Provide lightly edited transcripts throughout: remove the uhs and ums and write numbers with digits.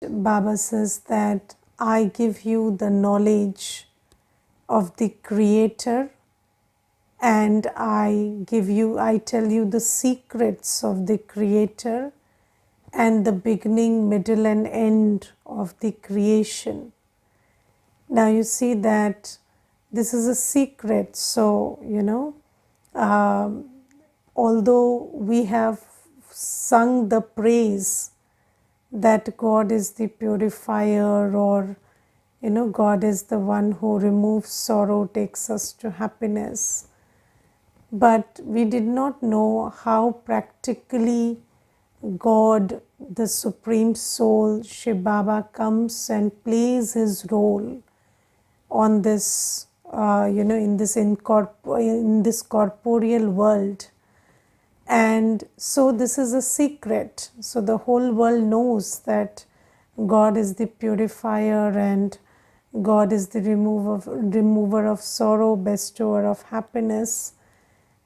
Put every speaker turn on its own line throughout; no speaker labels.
Baba says that I give you the knowledge of the Creator, and I tell you the secrets of the Creator and the beginning, middle and end of the creation. Now you see that this is a secret. So, although we have sung the praise that God is the purifier, or God is the one who removes sorrow, takes us to happiness, but we did not know how practically God, the Supreme Soul, Shiv Baba, comes and plays his role on this, in this corporeal world. And so this is a secret. So the whole world knows that God is the purifier and God is the remover of sorrow, bestower of happiness.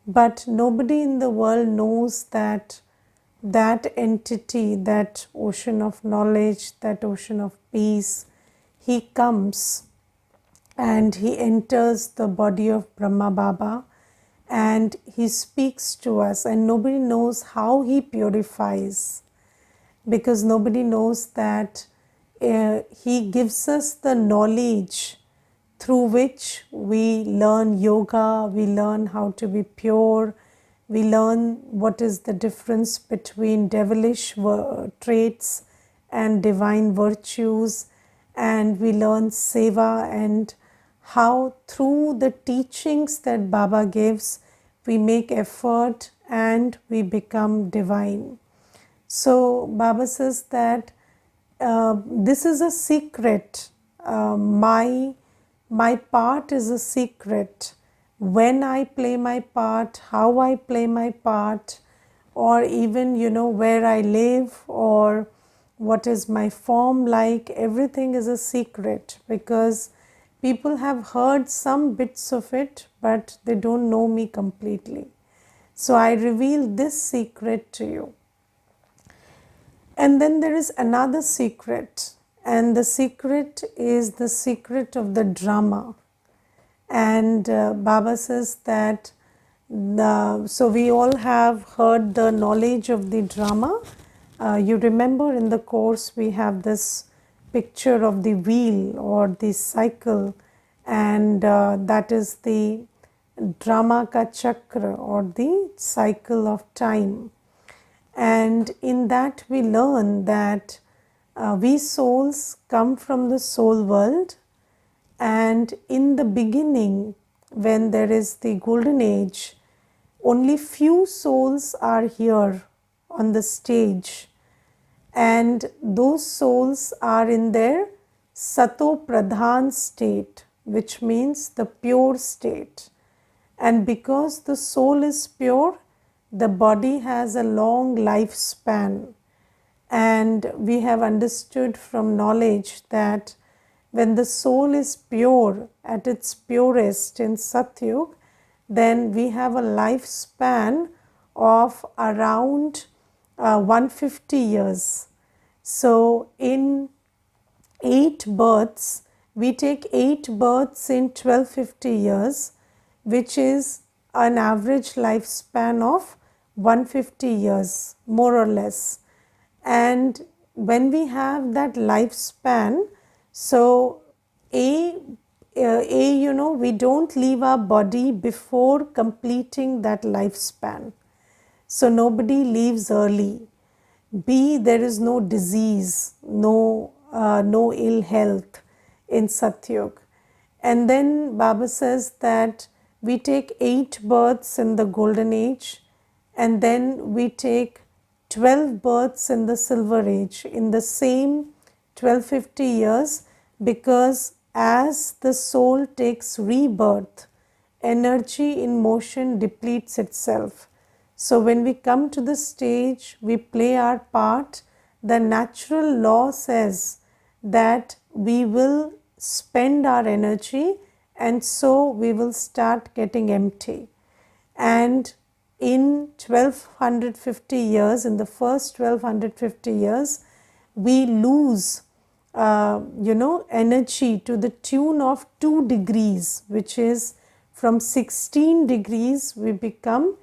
But nobody in the world knows that that entity, that ocean of knowledge, that ocean of peace, he comes and he enters the body of Brahma Baba and he speaks to us, and nobody knows how he purifies, because nobody knows that he gives us the knowledge through which we learn yoga, we learn how to be pure, we learn what is the difference between devilish traits and divine virtues, and we learn seva, and how through the teachings that Baba gives, we make effort and we become divine. So Baba says that this is a secret. My part is a secret. When I play my part, how I play my part, or even where I live, or what is my form like, everything is a secret, because people have heard some bits of it, but they don't know me completely. So I reveal this secret to you. And then there is another secret, and the secret is the secret of the drama. And Baba says that so we all have heard the knowledge of the drama. You remember in the course we have this picture of the wheel or the cycle, and that is the drama ka chakra, or the cycle of time. And in that we learn that we souls come from the soul world, and in the beginning, when there is the golden age, only few souls are here on the stage, and those souls are in their sato pradhan state, which means the pure state. And because the soul is pure, the body has a long lifespan. And we have understood from knowledge that when the soul is pure, at its purest in Satyug, then we have a lifespan of around 150 years. So in 8 births, we take 8 births in 1250 years, which is an average lifespan of 150 years, more or less. And when we have that lifespan, so we don't leave our body before completing that lifespan. So nobody leaves early. B, there is no disease, no ill health in Satyug. And then Baba says that we take 8 births in the golden age, and then we take 12 births in the silver age, in the same 1250 years, because as the soul takes rebirth, energy in motion depletes itself. So when we come to the stage, we play our part, the natural law says that we will spend our energy, and so we will start getting empty. And in 1250 years, in the first 1250 years, we lose energy to the tune of 2 degrees, which is from 16 degrees we become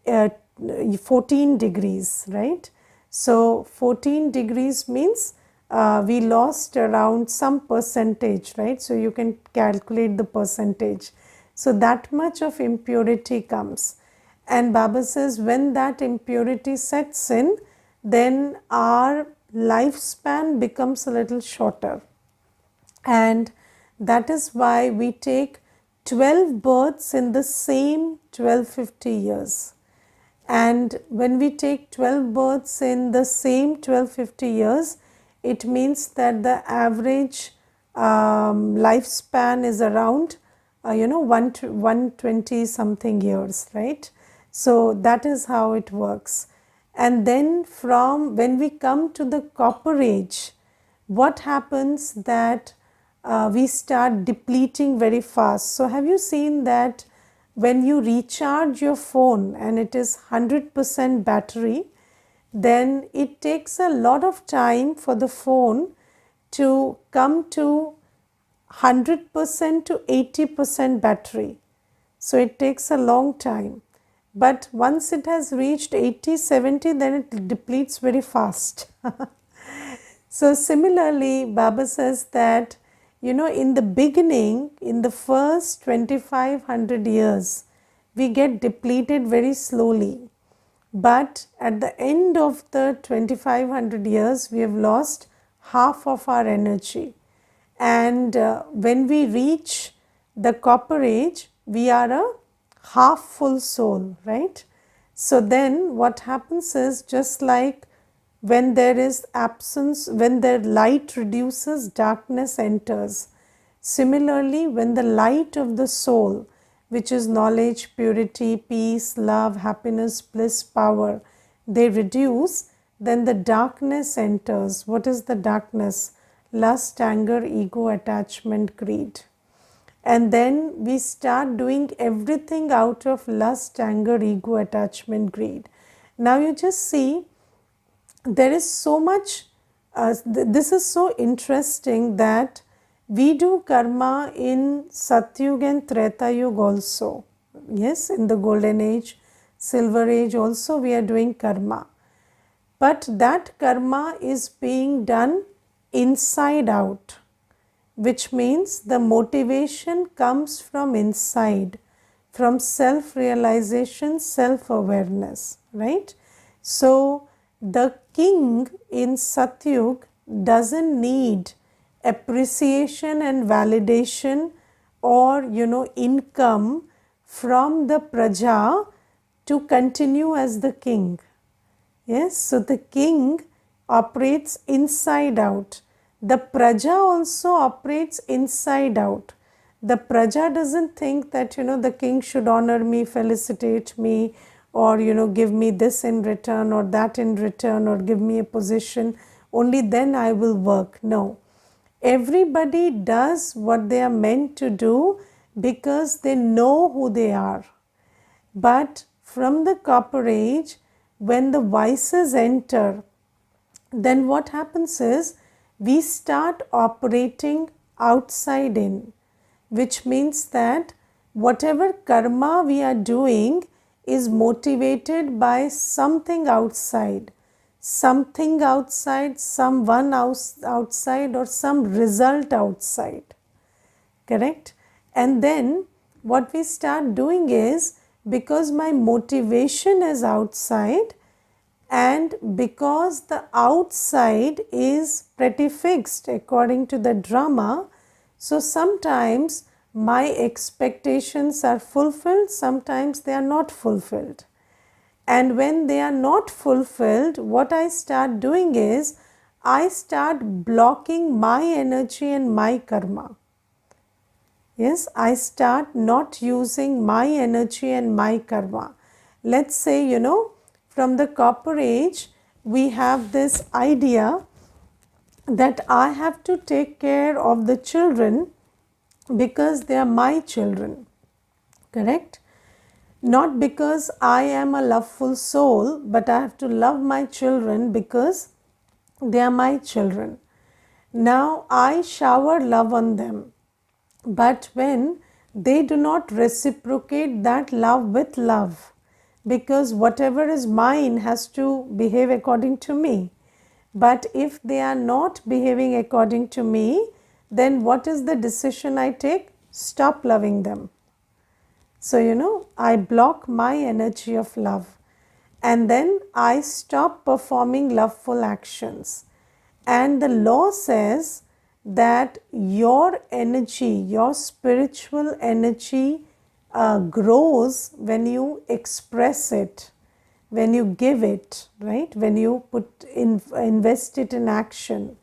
14 degrees, right? So 14 degrees means we lost around some percentage, right? So you can calculate the percentage. So that much of impurity comes. And Baba says when that impurity sets in, then our lifespan becomes a little shorter. And that is why we take 12 births in the same 1250 years. And when we take 12 births in the same 1250 years, it means that the average lifespan is around 120 something years, right? So that is how it works. And then from when we come to the copper age, what happens that we start depleting very fast. So have you seen that when you recharge your phone and it is 100% battery, then it takes a lot of time for the phone to come to 100% to 80% battery. So it takes a long time. But once it has reached 80, 70, then it depletes very fast. So similarly, Baba says that, in the beginning, in the first 2500 years, we get depleted very slowly. But at the end of the 2500 years, we have lost half of our energy. And when we reach the copper age, we are a half full soul, right? So then what happens is, just like when there is absence, when the light reduces, darkness enters. Similarly, when the light of the soul, which is knowledge, purity, peace, love, happiness, bliss, power, they reduce, then the darkness enters. What is the darkness? Lust, anger, ego, attachment, greed. And then we start doing everything out of lust, anger, ego, attachment, greed. Now you just see, there is so much, this is so interesting that we do karma in Satyug and Treta Yug also. Yes, in the golden age, silver age also we are doing karma. But that karma is being done inside out, which means the motivation comes from inside, from self-realization, self-awareness, right? So the king in Satyug doesn't need appreciation and validation or income from the praja to continue as the king. Yes, so the king operates inside out. The praja also operates inside out. The praja doesn't think that the king should honor me, felicitate me, or give me this in return or that in return, or give me a position, only then I will work. No, everybody does what they are meant to do because they know who they are. But from the copper age, when the vices enter, then what happens is we start operating outside in, which means that whatever karma we are doing is motivated by something outside, someone outside, or some result outside. Correct? And then what we start doing is, because my motivation is outside, and because the outside is pretty fixed according to the drama, so sometimes my expectations are fulfilled, sometimes they are not fulfilled. And when they are not fulfilled, what I start doing is, I start blocking my energy and my karma. Yes, I start not using my energy and my karma. Let's say, from the copper age, we have this idea that I have to take care of the children because they are my children. Correct? Not because I am a loveful soul, but I have to love my children because they are my children. Now I shower love on them. But when they do not reciprocate that love with love, because whatever is mine has to behave according to me. But if they are not behaving according to me, then what is the decision I take? Stop loving them. So, I block my energy of love, and then I stop performing loveful actions. And the law says that your energy, your spiritual energy grows when you express it, when you give it, right? When you invest it in action.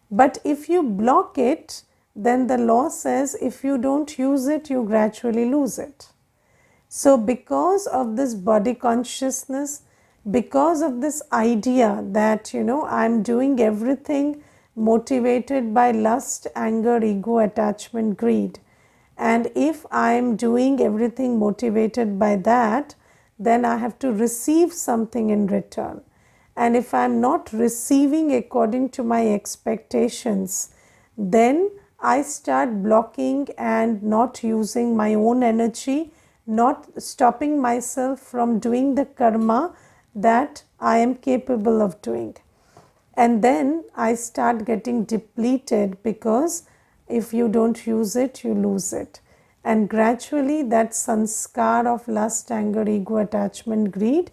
But if you block it, then the law says if you don't use it, you gradually lose it. So, because of this body consciousness, because of this idea that, I'm doing everything motivated by lust, anger, ego, attachment, greed, and if I'm doing everything motivated by that, then I have to receive something in return. And if I'm not receiving according to my expectations, then I start blocking and not using my own energy, not stopping myself from doing the karma that I am capable of doing. And then I start getting depleted, because if you don't use it, you lose it. And gradually that sanskar of lust, anger, ego, attachment, greed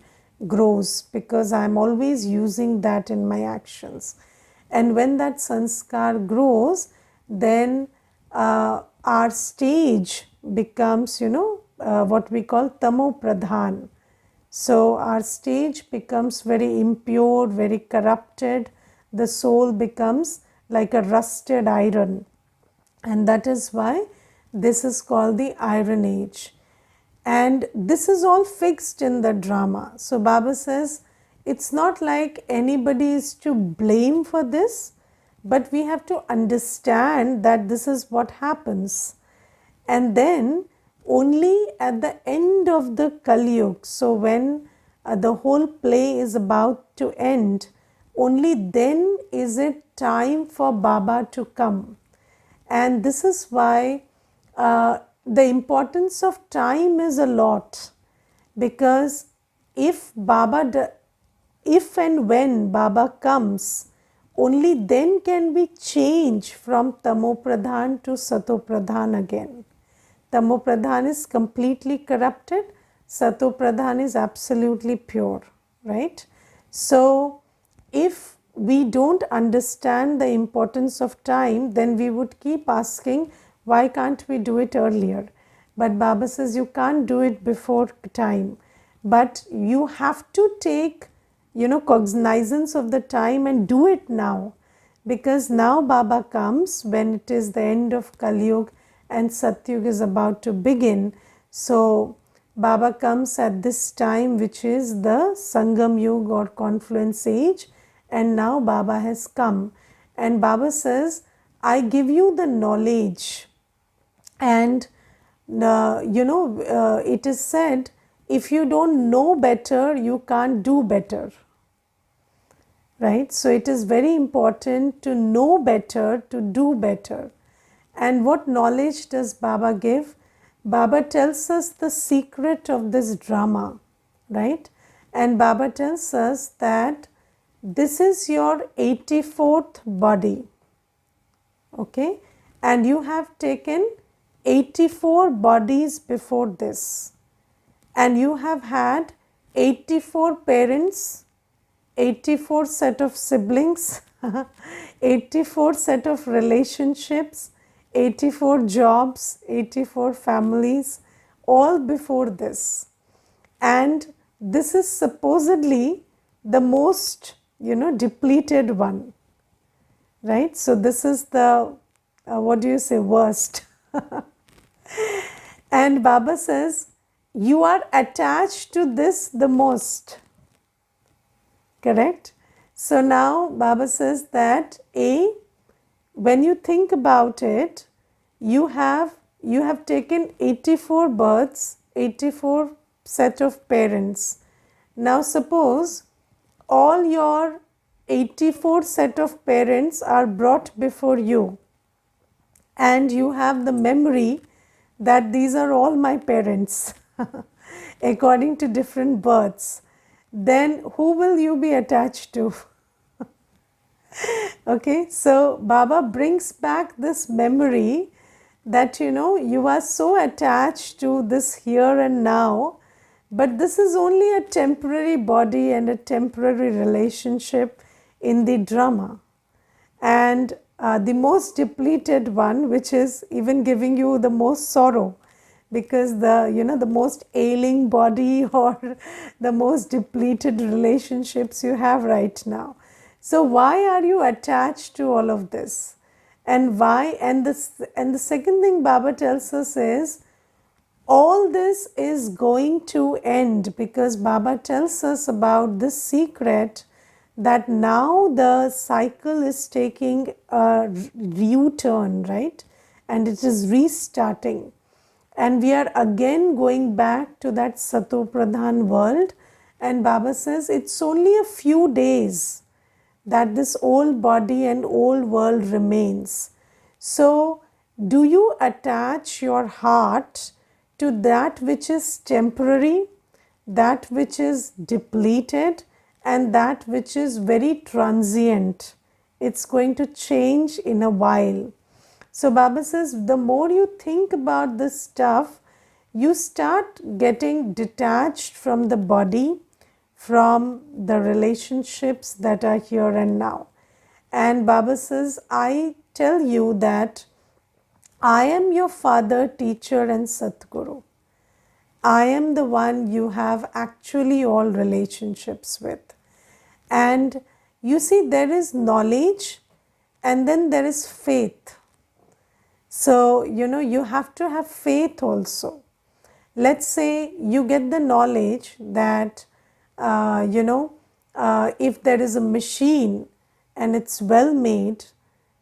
grows, because I am always using that in my actions. And when that sanskar grows, then our stage becomes, what we call tamo pradhan. So our stage becomes very impure, very corrupted. The soul becomes like a rusted iron. And that is why this is called the Iron Age. And this is all fixed in the drama. So Baba says it's not like anybody is to blame for this, but we have to understand that this is what happens. And then only at the end of the Kali Yuga, so when the whole play is about to end, only then is it time for Baba to come. And this is why the importance of time is a lot, because if and when Baba comes, only then can we change from Tamo Pradhan to Sato Pradhan again. Tamo Pradhan is completely corrupted, Sato Pradhan is absolutely pure, right? So, if we don't understand the importance of time, then we would keep asking, why can't we do it earlier? But Baba says you can't do it before time, but you have to take, cognizance of the time and do it now, because now Baba comes when it is the end of Kali Yuga and Satyuga is about to begin. So Baba comes at this time, which is the Sangam Yuga or confluence age, and now Baba has come. And Baba says, I give you the knowledge. And it is said, if you don't know better, you can't do better. Right? So it is very important to know better, to do better. And what knowledge does Baba give? Baba tells us the secret of this drama, right? And Baba tells us that this is your 84th body, okay? And you have taken 84 bodies before this. And you have had 84 parents, 84 set of siblings, 84 set of relationships, 84 jobs, 84 families, all before this. And this is supposedly the most, depleted one, right? So this is the, worst. And Baba says, you are attached to this the most. Correct? So now Baba says that when you think about it, you have taken 84 births, 84 set of parents. Now suppose all your 84 set of parents are brought before you, and you have the memory that these are all my parents according to different births, then who will you be attached to? Okay, so Baba brings back this memory that you are so attached to this here and now, but this is only a temporary body and a temporary relationship in the drama. And the most depleted one, which is even giving you the most sorrow, because the most ailing body or the most depleted relationships you have right now. So why are you attached to all of this? And why? And the second thing Baba tells us is, all this is going to end, because Baba tells us about this secret that now the cycle is taking a U-turn, right? And it is restarting. And we are again going back to that Sato Pradhan world. And Baba says it's only a few days that this old body and old world remains. So, do you attach your heart to that which is temporary, that which is depleted, and that which is very transient? It's going to change in a while. So Baba says, the more you think about this stuff, you start getting detached from the body, from the relationships that are here and now. And Baba says, I tell you that I am your father, teacher and Satguru. I am the one you have actually all relationships with. And you see, there is knowledge and then there is faith. So, you have to have faith also. Let's say you get the knowledge that, if there is a machine and it's well made,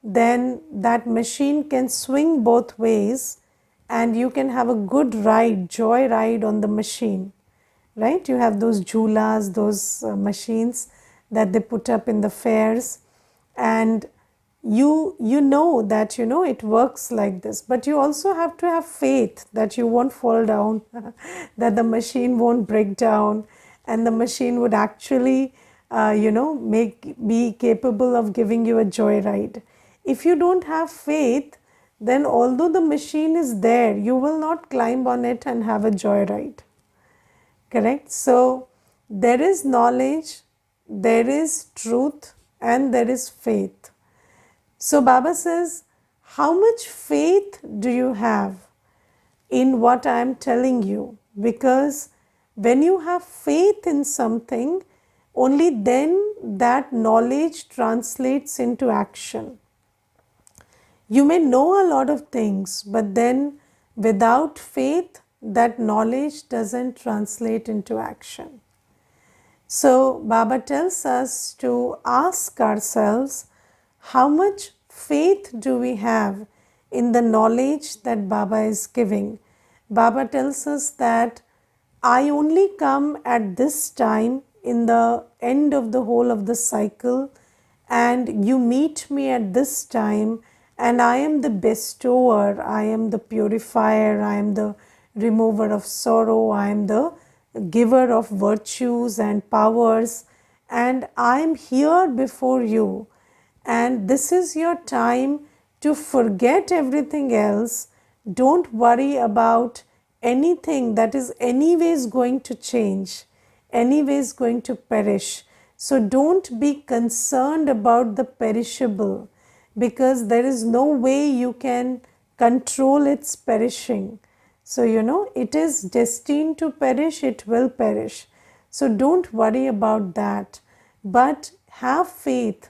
then that machine can swing both ways and you can have a good ride, joy ride on the machine, right? You have those jhulas, those machines that they put up in the fairs, and you know that it works like this, but you also have to have faith that you won't fall down, that the machine won't break down, and the machine would actually be capable of giving you a joyride. If you don't have faith, then although the machine is there, you will not climb on it and have a joyride. Correct? So there is knowledge, there is truth, and there is faith. So Baba says, how much faith do you have in what I am telling you? Because when you have faith in something, only then that knowledge translates into action. You may know a lot of things, but then without faith, that knowledge doesn't translate into action. So Baba tells us to ask ourselves, how much faith do we have in the knowledge that Baba is giving? Baba tells us that I only come at this time in the end of the whole of the cycle, and you meet me at this time, and I am the bestower, I am the purifier, I am the remover of sorrow, I am the giver of virtues and powers, and I am here before you. And this is your time to forget everything else. Don't worry about anything that is anyways going to change, anyways going to perish. So don't be concerned about the perishable, because there is no way you can control its perishing. So, it is destined to perish, it will perish. So don't worry about that, but have faith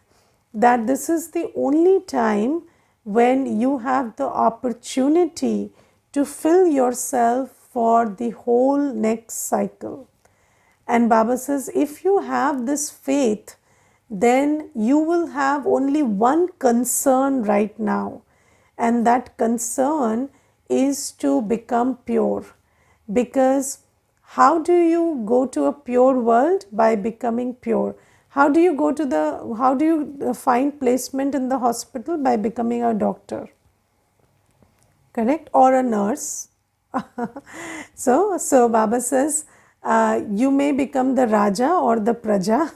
that this is the only time when you have the opportunity to fill yourself for the whole next cycle. And Baba says, if you have this faith, then you will have only one concern right now, and that concern is to become pure. Because how do you go to a pure world? By becoming pure. How do you go to the, how do you find placement in the hospital? By becoming a doctor, correct, or a nurse. So Baba says, you may become the Raja or the Praja,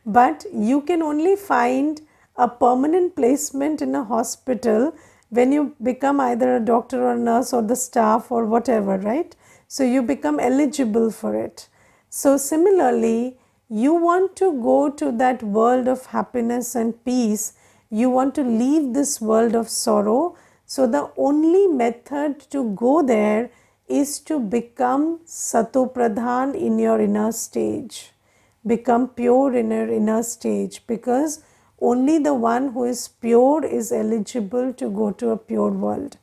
but you can only find a permanent placement in a hospital when you become either a doctor or a nurse or the staff or whatever, right? So you become eligible for it. So similarly, you want to go to that world of happiness and peace. You want to leave this world of sorrow. So the only method to go there is to become Satopradhan in your inner stage. Become pure in your inner stage, because only the one who is pure is eligible to go to a pure world.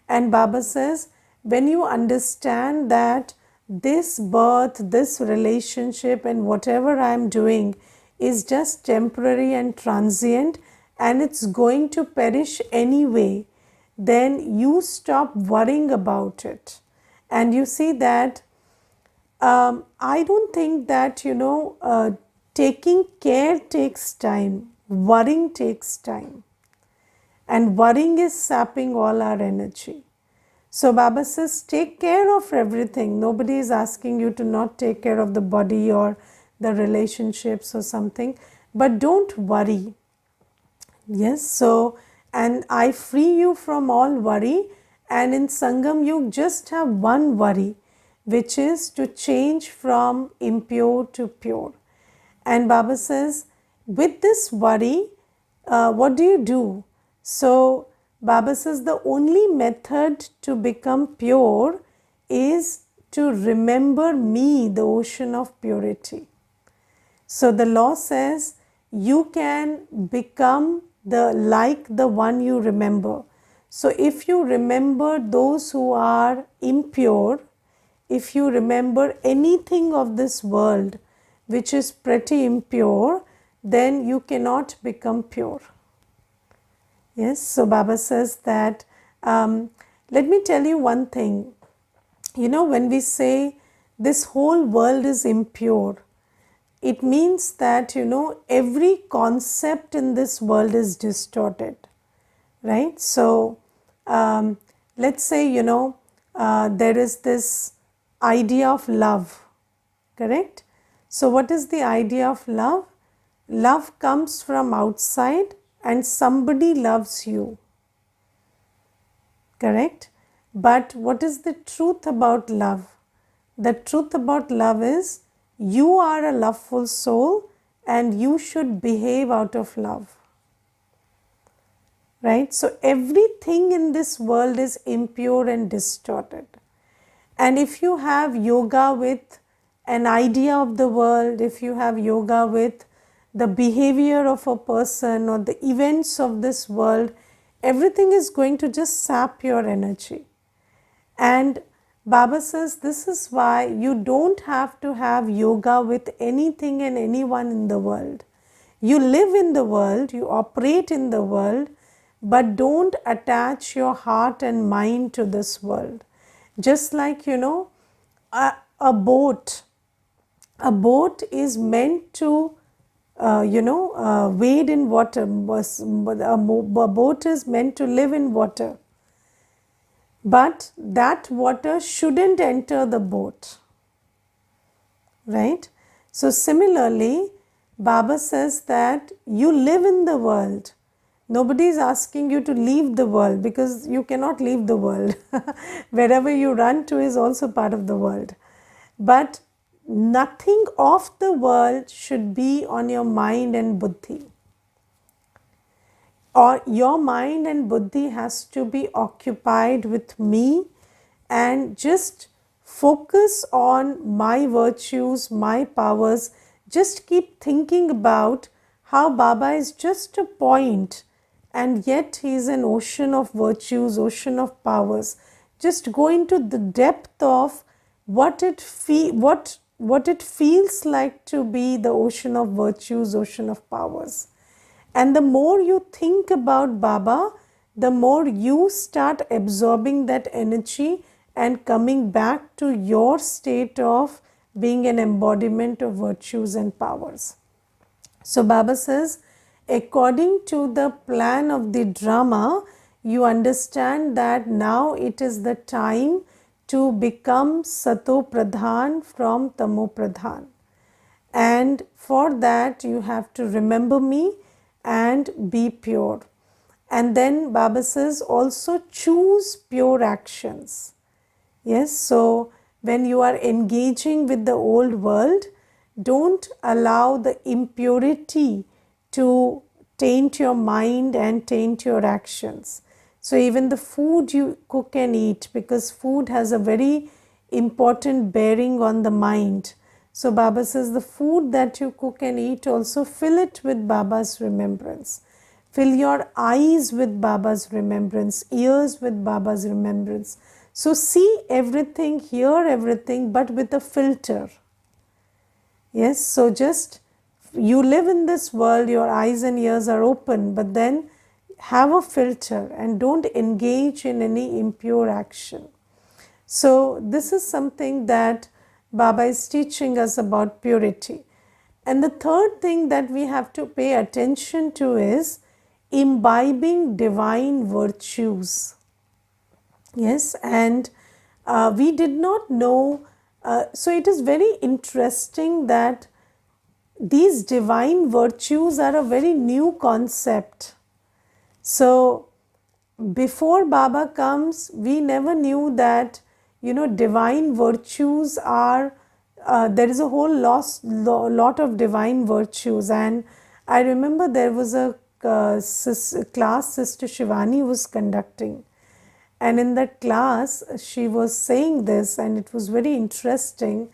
And Baba says, when you understand that this birth, this relationship, and whatever I am doing is just temporary and transient, and it's going to perish anyway, then you stop worrying about it. And you see that I don't think that, taking care takes time, worrying takes time. And worrying is sapping all our energy. So Baba says, take care of everything. Nobody is asking you to not take care of the body or the relationships or something, but don't worry. Yes, so, and I free you from all worry, and in Sangam you just have one worry, which is to change from impure to pure. And Baba says, with this worry, what do you do? So Baba says the only method to become pure is to remember me, the ocean of purity. So the law says you can become like the one you remember. So if you remember those who are impure, if you remember anything of this world which is pretty impure, then you cannot become pure. Yes, so Baba says that, let me tell you one thing. When we say this whole world is impure, it means that, every concept in this world is distorted, right? So, let's say, there is this idea of love, correct? So, what is the idea of love? Love comes from outside and somebody loves you, correct? But what is the truth about love? The truth about love is you are a loveful soul and you should behave out of love, right? So everything in this world is impure and distorted. And if you have yoga with an idea of the world, if you have yoga with the behavior of a person or the events of this world, everything is going to just sap your energy. And Baba says this is why you don't have to have yoga with anything and anyone in the world. You live in the world, you operate in the world, but don't attach your heart and mind to this world. Just like, a boat. A boat is meant to, wade in water. A boat is meant to live in water. But that water shouldn't enter the boat, right? So similarly, Baba says that you live in the world. Nobody is asking you to leave the world, because you cannot leave the world. Wherever you run to is also part of the world. But nothing of the world should be on your mind and buddhi. Or your mind and buddhi has to be occupied with me and just focus on my virtues, my powers. Just keep thinking about how Baba is just a point and yet he is an ocean of virtues, ocean of powers. Just go into the depth of what it feels like to be the ocean of virtues, ocean of powers. And the more you think about Baba, the more you start absorbing that energy and coming back to your state of being an embodiment of virtues and powers. So Baba says, according to the plan of the drama, you understand that now it is the time to become Sato Pradhan from Tamo Pradhan. And for that you have to remember me and be pure. And then Baba says also choose pure actions. Yes, so when you are engaging with the old world, don't allow the impurity to taint your mind and taint your actions. So even the food you cook and eat, because food has a very important bearing on the mind. So Baba says the food that you cook and eat, also fill it with Baba's remembrance. Fill your eyes with Baba's remembrance, ears with Baba's remembrance. So see everything, hear everything, but with a filter. Yes, so just you live in this world, your eyes and ears are open, but then have a filter and don't engage in any impure action. So this is something that Baba is teaching us about purity. And the third thing that we have to pay attention to is imbibing divine virtues. Yes, and we did not know. So it is very interesting that these divine virtues are a very new concept. So before Baba comes, we never knew that, divine virtues are, there is a whole lot of divine virtues. And I remember there was a class Sister Shivani was conducting. And in that class, she was saying this, and it was very interesting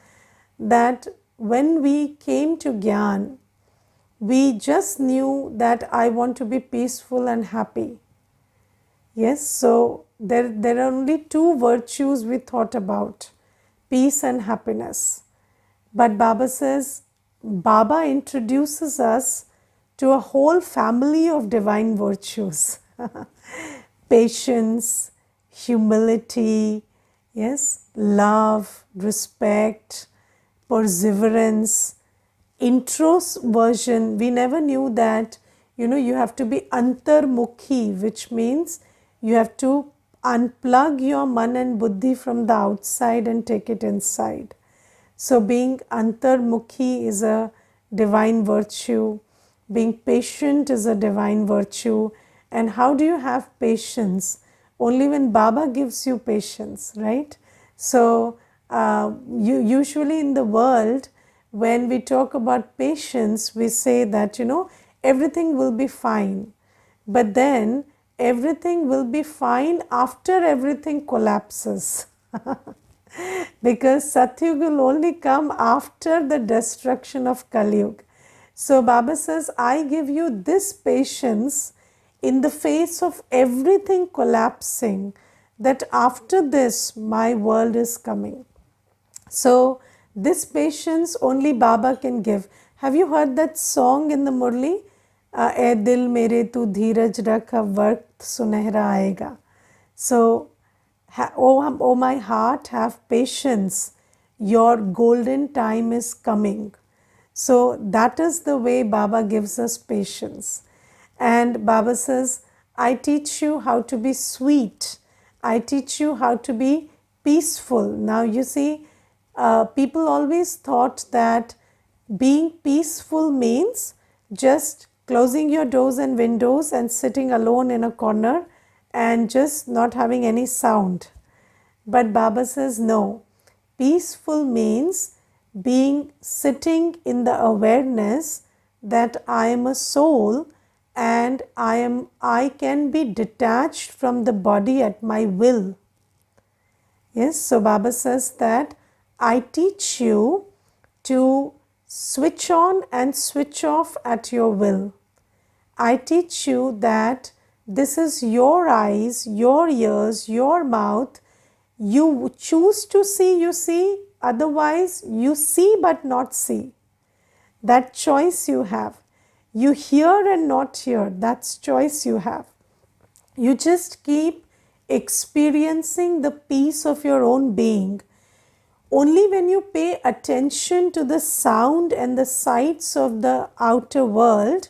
that when we came to Gyan, we just knew that I want to be peaceful and happy. Yes, so there are only two virtues we thought about, peace and happiness. But Baba says, Baba introduces us to a whole family of divine virtues. Patience, humility, yes, love, respect, perseverance, introversion. We never knew that, you have to be antarmukhi, which means you have to unplug your man and buddhi from the outside and take it inside. So being antarmukhi is a divine virtue. Being patient is a divine virtue. And how do you have patience? Only when Baba gives you patience, right? So usually in the world, when we talk about patience, we say that, everything will be fine. But then everything will be fine after everything collapses. Because Satyug will only come after the destruction of Kalyug. So Baba says, I give you this patience in the face of everything collapsing, that after this my world is coming. So this patience only Baba can give. Have you heard that song in the Murli? "Ae dil mere tu dheeraj rakh, waqt sunehra aayega." So, oh my heart, have patience. Your golden time is coming. So that is the way Baba gives us patience. And Baba says, I teach you how to be sweet. I teach you how to be peaceful. Now you see, people always thought that being peaceful means just closing your doors and windows and sitting alone in a corner and just not having any sound. But Baba says, no, peaceful means being sitting in the awareness that I am a soul and I can be detached from the body at my will. Yes, so Baba says that I teach you to switch on and switch off at your will. I teach you that this is your eyes, your ears, your mouth. You choose to see, you see, otherwise you see but not see. That choice you have. You hear and not hear, that's choice you have. You just keep experiencing the peace of your own being. Only when you pay attention to the sound and the sights of the outer world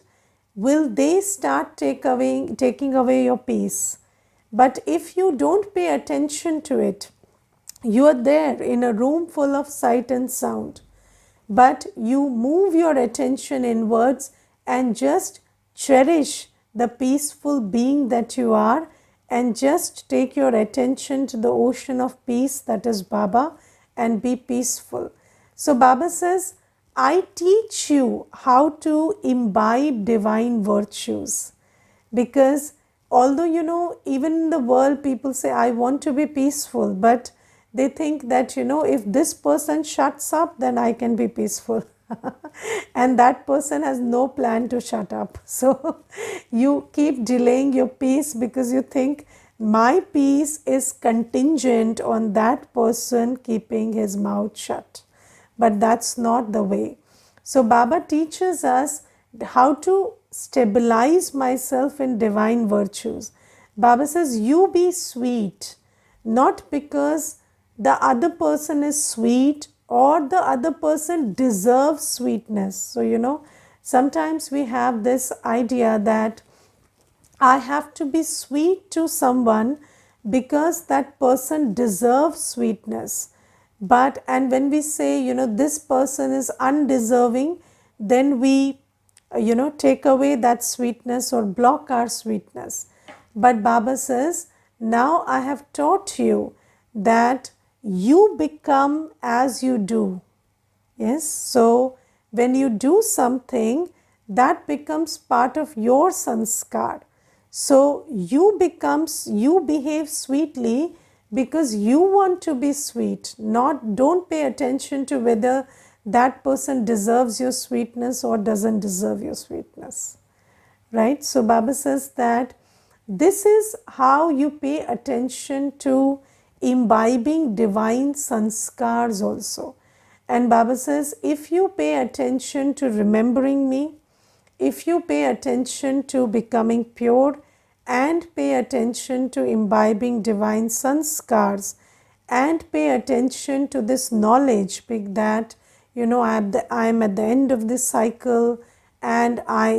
will they start taking away your peace. But if you don't pay attention to it, you are there in a room full of sight and sound, but you move your attention inwards and just cherish the peaceful being that you are, and just take your attention to the ocean of peace that is Baba and be peaceful. So Baba says, I teach you how to imbibe divine virtues, because although even in the world people say I want to be peaceful, but they think that if this person shuts up then I can be peaceful and that person has no plan to shut up. So you keep delaying your peace because you think my peace is contingent on that person keeping his mouth shut. But that's not the way. So Baba teaches us how to stabilize myself in divine virtues. Baba says, you be sweet, not because the other person is sweet or the other person deserves sweetness. So sometimes we have this idea that I have to be sweet to someone because that person deserves sweetness. And when we say, this person is undeserving, then we, take away that sweetness or block our sweetness. But Baba says, now I have taught you that you become as you do. Yes, so when you do something, that becomes part of your sanskar. So you behave sweetly because you want to be sweet. Don't pay attention to whether that person deserves your sweetness or doesn't deserve your sweetness. Right? So Baba says that this is how you pay attention to imbibing divine sanskars also. And Baba says, if you pay attention to remembering me, if you pay attention to becoming pure and pay attention to imbibing divine sanskars and pay attention to this knowledge that I am at the end of this cycle and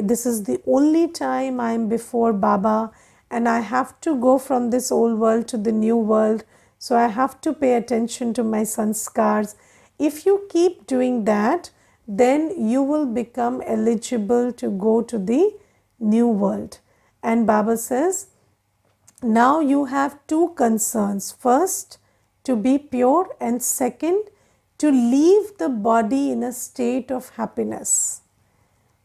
this is the only time I am before Baba and I have to go from this old world to the new world, so I have to pay attention to my sanskars. If you keep doing that, then you will become eligible to go to the new world. And Baba says, now you have two concerns. First, to be pure, and second, to leave the body in a state of happiness.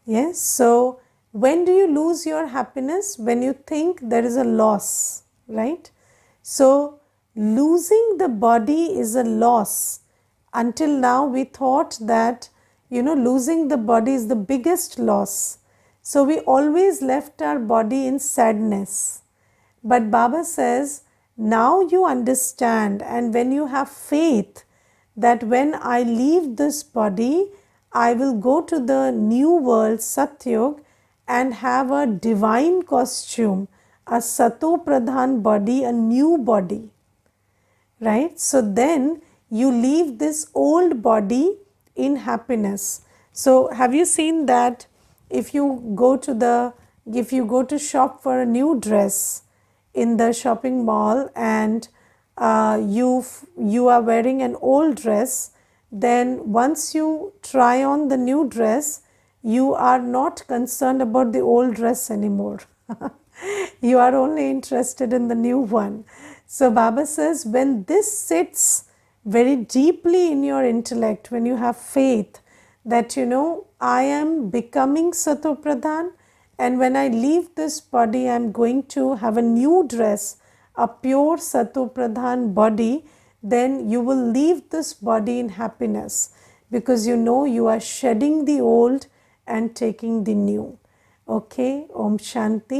Yes, so when do you lose your happiness? When you think there is a loss, right? So losing the body is a loss. Until now we thought that losing the body is the biggest loss. So we always left our body in sadness. But Baba says, now you understand, and when you have faith that when I leave this body, I will go to the new world, Satyug, and have a divine costume, a Sato Pradhan body, a new body. Right? So then you leave this old body in happiness. So have you seen that if you go to shop for a new dress in the shopping mall and you are wearing an old dress, then once you try on the new dress, you are not concerned about the old dress anymore. You are only interested in the new one. So Baba says, when this sits very deeply in your intellect, when you have faith that I am becoming Sato Pradhan, and when I leave this body I am going to have a new dress, a pure Sato Pradhan body, then you will leave this body in happiness because you are shedding the old and taking the new. Okay, Om Shanti.